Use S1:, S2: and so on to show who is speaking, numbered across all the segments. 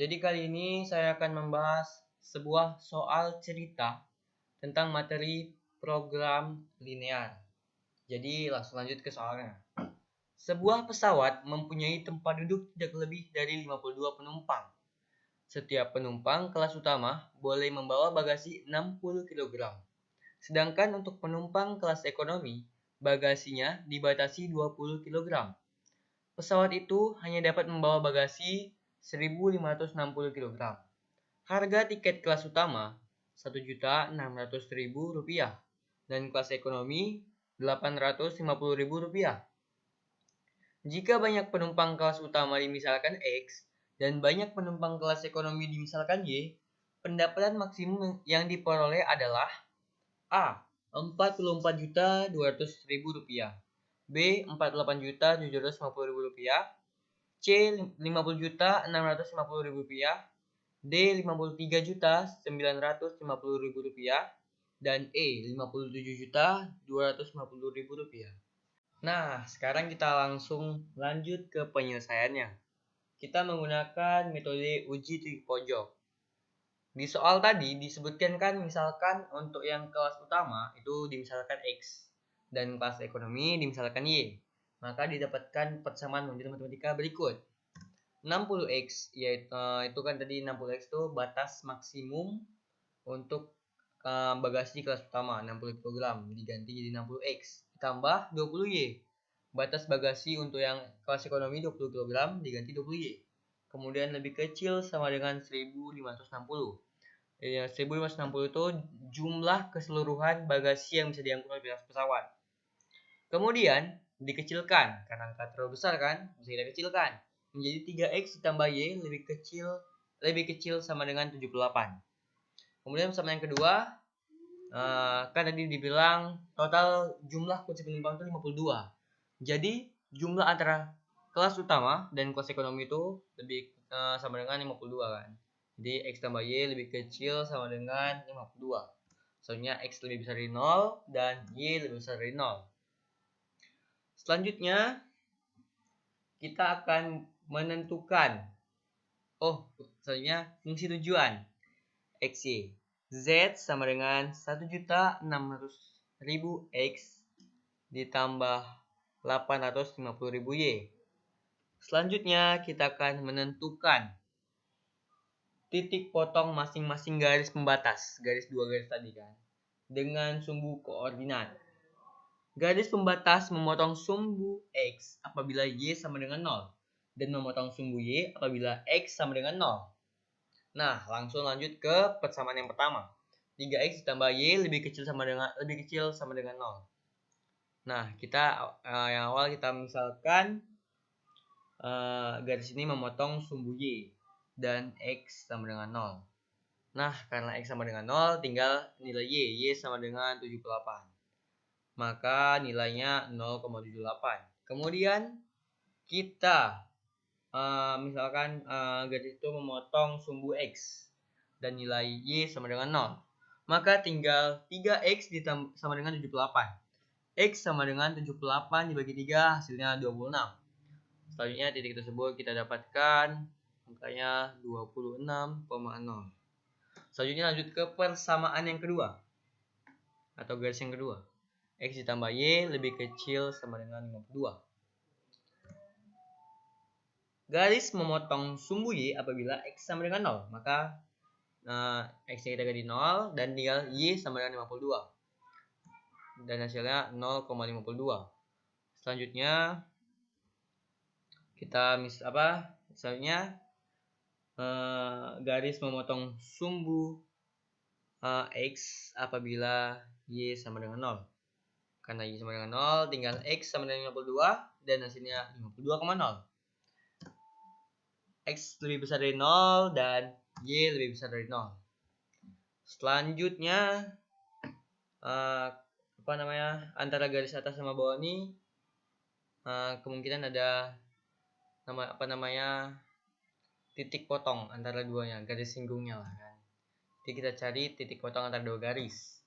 S1: Jadi kali ini saya akan membahas sebuah soal cerita tentang materi program linear. Jadi langsung lanjut ke soalnya. Sebuah pesawat mempunyai tempat duduk tidak lebih dari 52 penumpang. Setiap penumpang kelas utama boleh membawa bagasi 60 kg. Sedangkan untuk penumpang kelas ekonomi, bagasinya dibatasi 20 kg. Pesawat itu hanya dapat membawa bagasi 1.560 kg. Harga tiket kelas utama Rp1.600.000 dan kelas ekonomi Rp850.000. Jika banyak penumpang kelas utama dimisalkan X dan banyak penumpang kelas ekonomi dimisalkan Y, pendapatan maksimum yang diperoleh adalah A. Rp44.200.000, B. Rp48.750.000, C. Rp50.650.000, D. Rp53.950.000, dan E. Rp57.250.000. Nah, sekarang kita langsung lanjut ke penyelesaiannya. Kita menggunakan metode uji titik pojok. Di soal tadi disebutkan kan misalkan untuk yang kelas utama itu dimisalkan X dan kelas ekonomi dimisalkan Y. Maka didapatkan persamaan model matematika berikut. 60X yaitu itu kan tadi 60X itu batas maksimum untuk bagasi kelas utama 60 kg diganti jadi 60X ditambah 20Y. Batas bagasi untuk yang kelas ekonomi 20 kg diganti 20Y. Kemudian lebih kecil sama dengan 1560. 1560 itu jumlah keseluruhan bagasi yang bisa diangkut oleh pesawat. Kemudian dikecilkan karena angka terlalu besar kan, bisa kita kecilkan menjadi 3X ditambah Y lebih kecil sama dengan 78. Kemudian persamaan yang kedua, kan tadi dibilang total jumlah kursi penumpang itu 52. Jadi jumlah antara kelas utama dan kelas ekonomi itu lebih sama dengan 52 kan. Jadi X tambah Y lebih kecil sama dengan 52. Soalnya X lebih besar dari 0 dan Y lebih besar dari 0. Selanjutnya kita akan menentukan selanjutnya fungsi tujuan XY. Z sama dengan 1.600.000 X ditambah 850.000 Y. Selanjutnya kita akan menentukan titik potong masing-masing garis pembatas, garis dua garis tadi kan, dengan sumbu koordinat. Garis pembatas memotong sumbu X apabila Y sama dengan 0 dan memotong sumbu Y apabila X sama dengan 0. Nah, langsung lanjut ke persamaan yang pertama. 3X ditambah Y lebih kecil sama dengan 0. Nah, kita yang awal kita misalkan garis ini memotong sumbu Y dan X sama dengan 0. Nah, karena X sama dengan 0, tinggal nilai Y sama dengan 78. Maka nilainya 0,78. Kemudian kita misalkan garis itu memotong sumbu X dan nilai Y sama dengan 0. Maka tinggal 3X sama dengan 78. X sama dengan 78 dibagi 3 hasilnya 26. Selanjutnya titik tersebut kita dapatkan angkanya 26,0. Selanjutnya lanjut ke persamaan yang kedua atau garis yang kedua. X ditambah Y lebih kecil sama dengan 52. Garis memotong sumbu Y apabila X sama dengan 0. Maka X-nya kita ganti 0 dan tinggal Y sama dengan 52. Dan hasilnya 0,52. Selanjutnya kita selanjutnya garis memotong sumbu X apabila Y sama dengan 0. Karena Y sama dengan 0, tinggal X sama dengan 52 dan hasilnya 52,0. X lebih besar dari 0 dan Y lebih besar dari 0. Selanjutnya antara garis atas sama bawah ini kemungkinan ada titik potong antara duanya, garis singgungnya lah kan. Jadi kita cari titik potong antara dua garis.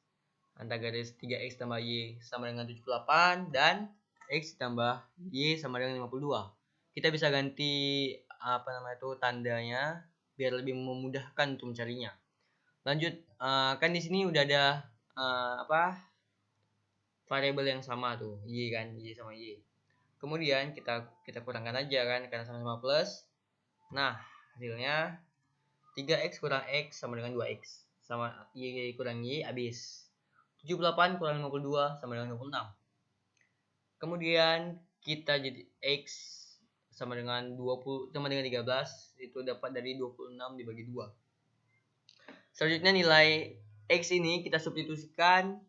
S1: Antara garis 3X tambah Y sama dengan 78 dan X tambah Y sama dengan 52. Kita bisa ganti tandanya biar lebih memudahkan untuk mencarinya. Lanjut, kan di sini udah ada variabel yang sama tuh, y kan, y sama y. Kemudian kita kurangkan aja kan karena sama-sama plus. Nah, hasilnya 3x kurang x sama dengan 2x. Sama y kurang y habis. 78 kurang 52 sama dengan 26. Kemudian kita jadi x sama dengan 20 sama dengan 13 itu dapat dari 26 dibagi 2. Selanjutnya nilai x ini kita substitusikan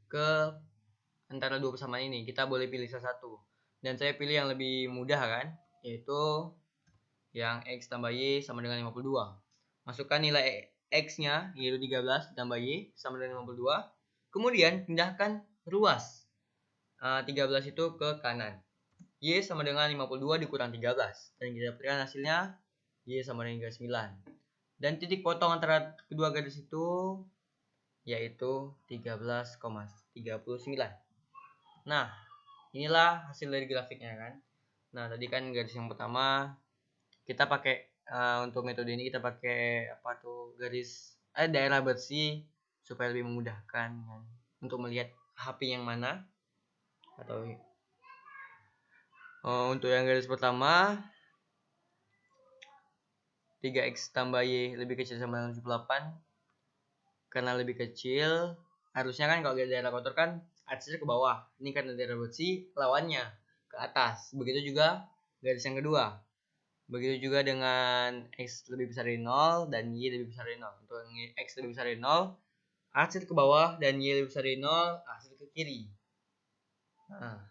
S1: ke antara dua persamaan ini. Kita boleh pilih salah satu. Dan saya pilih yang lebih mudah kan, yaitu yang x tambah y sama dengan 52. Masukkan nilai x-nya yaitu 13 ditambah y sama dengan 52. Kemudian pindahkan ruas 13 itu ke kanan. Y sama dengan 52 dikurang 13. Dan kita dapatkan hasilnya y sama dengan 9. Dan titik potong antara kedua garis itu yaitu 13,39. Nah, inilah hasil dari grafiknya kan. Nah, tadi kan garis yang pertama kita pakai untuk metode ini kita pakai garis daerah bersih supaya lebih memudahkan kan, untuk melihat HP yang mana. Atau untuk yang garis pertama 3x tambah y lebih kecil sama dengan 78. Karena lebih kecil, harusnya kan kalau daerah kotor kan aksesnya ke bawah. Ini karena daerah bersih, lawannya ke atas. Begitu juga garis yang kedua. Begitu juga dengan x lebih besar dari 0 dan y lebih besar dari 0. Untuk x lebih besar dari 0, akses ke bawah, dan y lebih besar dari 0, akses ke kiri. Nah,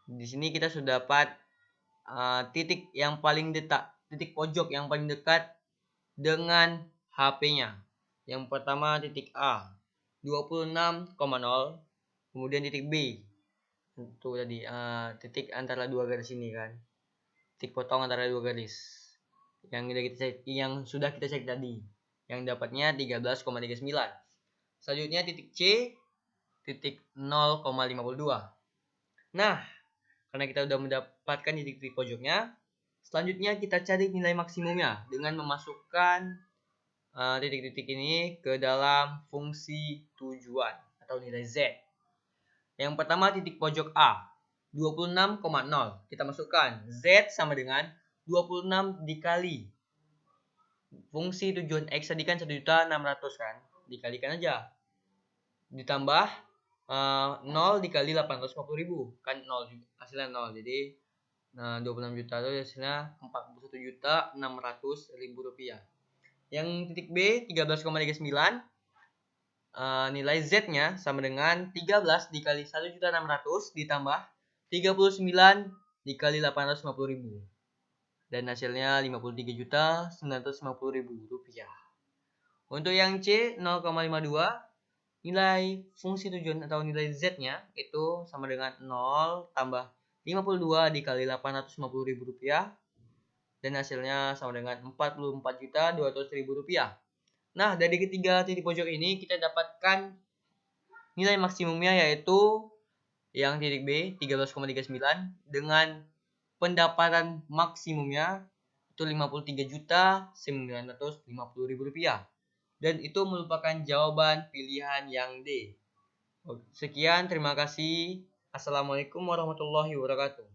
S1: di sini kita sudah dapat titik yang paling dekat, titik pojok yang paling dekat dengan HP-nya. Yang pertama titik A 26,0, kemudian titik B itu tadi titik antara dua garis ini kan, titik potong antara dua garis yang sudah kita cek tadi, yang dapatnya 13,39. Selanjutnya titik C titik 0,52. Nah, karena kita sudah mendapatkan titik pojoknya, selanjutnya kita cari nilai maksimumnya dengan memasukkan titik-titik ini ke dalam fungsi tujuan atau nilai Z. Yang pertama titik pojok A 26,0, kita masukkan Z sama dengan 26 dikali fungsi tujuan X tadi kan 1.600 kan, dikalikan aja, ditambah 0 dikali 850.000 kan 0, hasilnya 0. Jadi 26 juta itu hasilnya 41.600.000 rupiah. Yang titik B 13,39, nilai Z-nya sama dengan 13 dikali 1.600 ditambah 39 dikali 850.000. Dan hasilnya 53.950.000 rupiah. Untuk yang C 0,52, nilai fungsi tujuan atau nilai Z-nya itu sama dengan 0 tambah 52 dikali 850.000 rupiah. Dan hasilnya sama dengan 44.200.000 rupiah. Nah, dari ketiga titik pojok ini kita dapatkan nilai maksimumnya yaitu yang titik B 13,39 dengan pendapatan maksimumnya itu 53.950.000 rupiah. Dan itu merupakan jawaban pilihan yang D. Sekian, terima kasih. Assalamualaikum warahmatullahi wabarakatuh.